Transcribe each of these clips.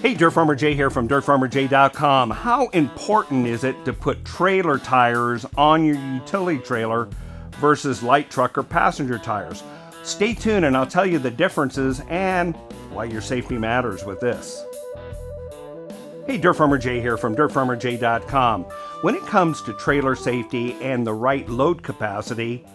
Hey, DirtFarmerJay here from DirtFarmerJay.com. How important is it to put trailer tires on your utility trailer versus light truck or passenger tires? Stay tuned and I'll tell you the differences and why your safety matters with this. Hey, DirtFarmerJay here from DirtFarmerJay.com. When it comes to trailer safety and the right load capacity,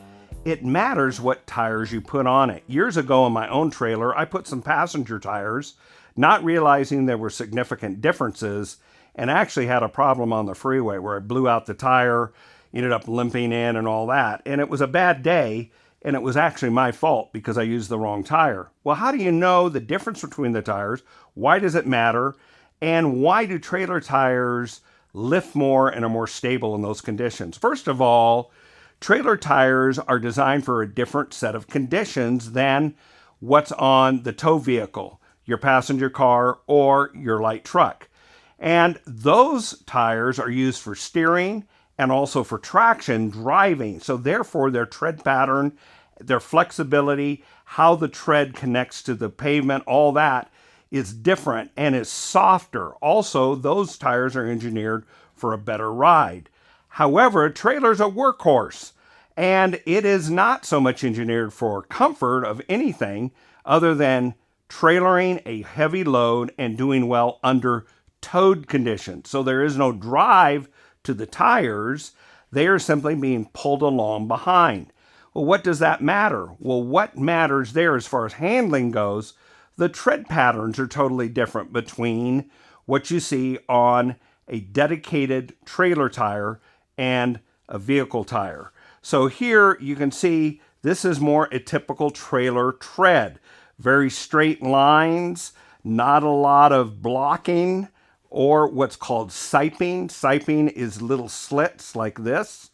it matters what tires you put on it. Years ago on my own trailer, I put some passenger tires, not realizing there were significant differences, and actually had a problem on the freeway where I blew out the tire, ended up limping in and all that. And it was a bad day, and it was actually my fault because I used the wrong tire. Well, how do you know the difference between the tires? Why does it matter? And why do trailer tires lift more and are more stable in those conditions? First of all, trailer tires are designed for a different set of conditions than what's on the tow vehicle, your passenger car, or your light truck. And those tires are used for steering and also for traction driving. So therefore, their tread pattern, their flexibility, how the tread connects to the pavement, all that is different and is softer. Also, those tires are engineered for a better ride. However, a trailer is a workhorse, and it is not so much engineered for comfort of anything other than trailering a heavy load and doing well under towed conditions. So there is no drive to the tires. They are simply being pulled along behind. Well, what does that matter? Well, what matters there as far as handling goes, the tread patterns are totally different between what you see on a dedicated trailer tire and a vehicle tire. So here you can see this is more a typical trailer tread. Very straight lines, not a lot of blocking or what's called siping. Siping is little slits like this,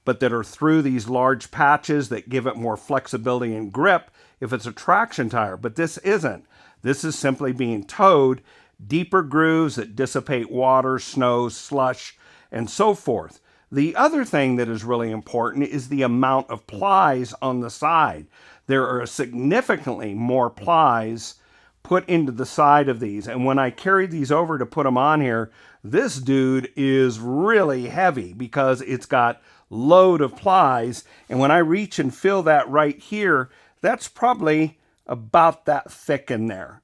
but that are through these large patches that give it more flexibility and grip if it's a traction tire. But this isn't. This is simply being towed, deeper grooves that dissipate water, snow, slush, and so forth. The other thing that is really important is the amount of plies on the side. There are significantly more plies put into the side of these. And when I carried these over to put them on here, this dude is really heavy because it's got load of plies. And when I reach and feel that right here, that's probably about that thick in there.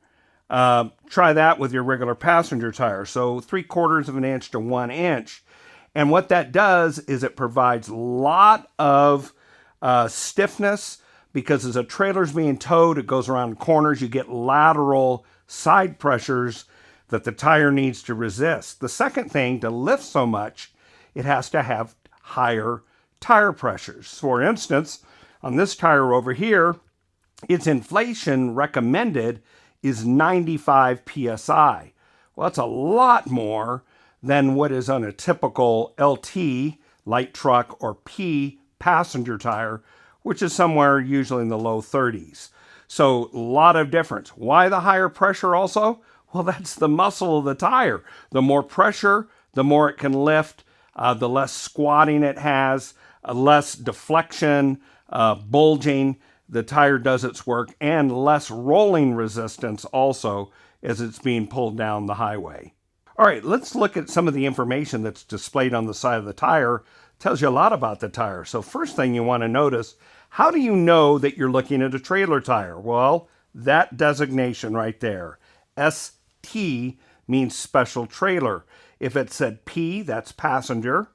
Try that with your regular passenger tire. So 3/4 of an inch to 1 inch. And what that does is it provides a lot of stiffness because as a trailer's being towed, it goes around corners. You get lateral side pressures that the tire needs to resist. The second thing, to lift so much, it has to have higher tire pressures. For instance, on this tire over here, its inflation recommended is 95 PSI. Well, that's a lot more than what is on a typical LT, light truck, or P, passenger tire, which is somewhere usually in the low 30s. So a lot of difference. Why the higher pressure also? Well, that's the muscle of the tire. The more pressure, the more it can lift, the less squatting it has, less deflection, bulging. The tire does its work, and less rolling resistance also as it's being pulled down the highway. All right, let's look at some of the information that's displayed on the side of the tire. It tells you a lot about the tire. So first thing you want to notice, how do you know that you're looking at a trailer tire? Well, that designation right there, ST, means special trailer. If it said P, that's passenger,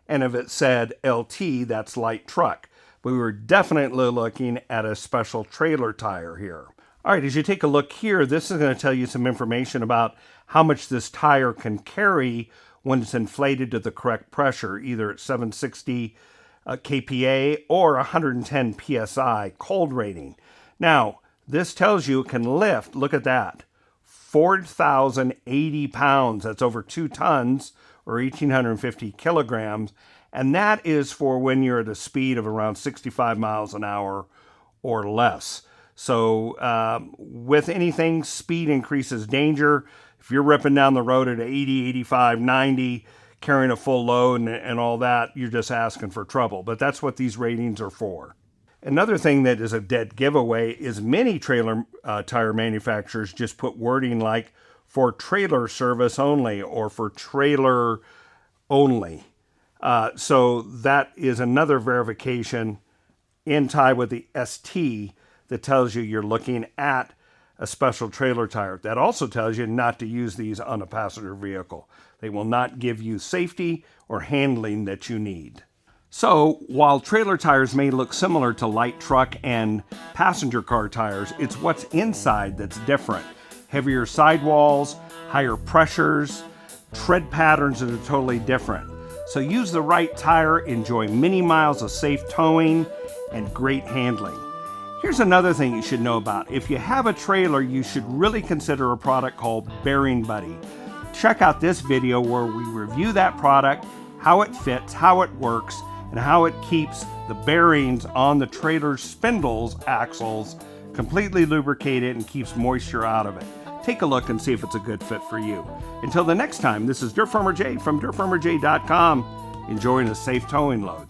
and if it said LT, that's light truck. We were definitely looking at a special trailer tire here. All right, as you take a look here, this is going to tell you some information about how much this tire can carry when it's inflated to the correct pressure, either at 760 kPa or 110 PSI cold rating. Now, this tells you it can lift, look at that, 4,080 pounds. That's over 2 tons or 1,850 kilograms. And that is for when you're at a speed of around 65 miles an hour or less. So with anything, speed increases danger. If you're ripping down the road at 80, 85, 90, carrying a full load and all that, you're just asking for trouble. But that's what these ratings are for. Another thing that is a dead giveaway is many trailer tire manufacturers just put wording like for trailer service only or for trailer only. So that is another verification in tie with the ST that tells you you're looking at a special trailer tire. That also tells you not to use these on a passenger vehicle. They will not give you safety or handling that you need. So while trailer tires may look similar to light truck and passenger car tires, it's what's inside that's different. Heavier sidewalls, higher pressures, tread patterns that are totally different. So use the right tire, enjoy many miles of safe towing and great handling. Here's another thing you should know about. If you have a trailer, you should really consider a product called Bearing Buddy. Check out this video where we review that product, how it fits, how it works, and how it keeps the bearings on the trailer's spindles, axles, completely lubricated and keeps moisture out of it. Take a look and see if it's a good fit for you. Until the next time, this is Dirt Farmer Jay from DirtFarmerJay.com, enjoying a safe towing load.